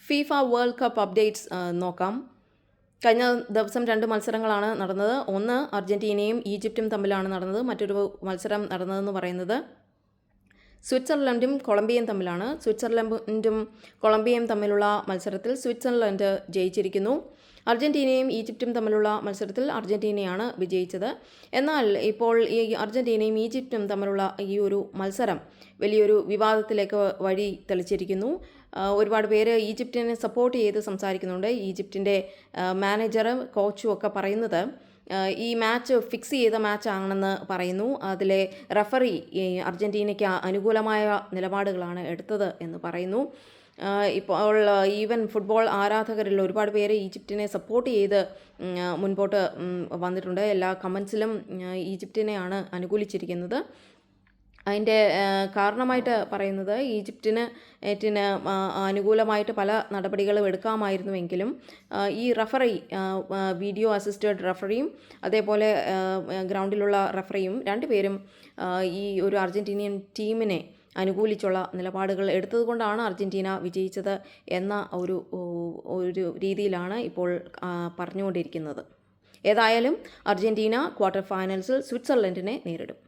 FIFA world cup updates നോക്കാം. കഴിഞ്ഞ ദിവസം 2 മത്സരങ്ങളാണ് നടന്നത്. ഒന്ന് അർജൻറ്റീനയും ഈജിപ്തും തമ്മിലാണ് നടന്നത്. മറ്റൊരു മത്സരം നടന്നതെന്ന് പറയുന്നത് സ്വിറ്റ്സർലൻഡും കൊളംബിയയും തമ്മിലാണ്. സ്വിറ്റ്സർലൻഡും കൊളംബിയയും തമ്മിലുള്ള മത്സരത്തിൽ സ്വിറ്റ്സർലൻഡ് ജയിച്ചിരിക്കുന്നു. അർജൻറ്റീനയും ഈജിപ്തും തമ്മിലുള്ള മത്സരത്തിൽ അർജൻറ്റീനയാണ് വിജയിച്ചത്. എന്നാൽ ഇപ്പോൾ ഈ അർജൻറ്റീനയും ഈജിപ്തും തമ്മിലുള്ള ഈ ഒരു മത്സരം വലിയൊരു വിവാദത്തിലേക്ക് വഴി തെളിച്ചിരിക്കുന്നു. ഒരുപാട് പേര് ഈജിപ്തിനെ സപ്പോർട്ട് ചെയ്ത് സംസാരിക്കുന്നുണ്ട്. ഈജിപ്തിൻ്റെ മാനേജറും കോച്ചും ഒക്കെ പറയുന്നത് ഈ മാച്ച് ഫിക്സ് ചെയ്ത മാച്ചാണെന്ന് പറയുന്നു. അതിലെ റഫറി അർജൻറ്റീനയ്ക്ക് അനുകൂലമായ നിലപാടുകളാണ് എടുത്തത് എന്ന് പറയുന്നു. ഇപ്പോൾ ഈവൻ ഫുട്ബോൾ ആരാധകരിൽ ഒരുപാട് പേര് ഈജിപ്തിനെ സപ്പോർട്ട് ചെയ്ത് മുൻപോട്ട് വന്നിട്ടുണ്ട്. എല്ലാ കമൻസിലും ഈജിപ്തിനെയാണ് അനുകൂലിച്ചിരിക്കുന്നത്. അതിൻ്റെ കാരണമായിട്ട് പറയുന്നത് ഈജിപ്തിന് അനുകൂലമായിട്ട് പല നടപടികളും എടുക്കാമായിരുന്നുവെങ്കിലും ഈ റഫറി വീഡിയോ അസിസ്റ്റഡ് റഫറിയും അതേപോലെ ഗ്രൗണ്ടിലുള്ള റഫറിയും രണ്ടുപേരും ഈ ഒരു അർജൻറ്റീനിയൻ ടീമിനെ അനുകൂലിച്ചുള്ള നിലപാടുകൾ എടുത്തതുകൊണ്ടാണ് അർജൻറ്റീന വിജയിച്ചത് എന്ന ഒരു രീതിയിലാണ് ഇപ്പോൾ പറഞ്ഞുകൊണ്ടിരിക്കുന്നത്. ഏതായാലും അർജൻറ്റീന ക്വാർട്ടർ ഫൈനൽസിൽ സ്വിറ്റ്സർലൻഡിനെ നേരിടും.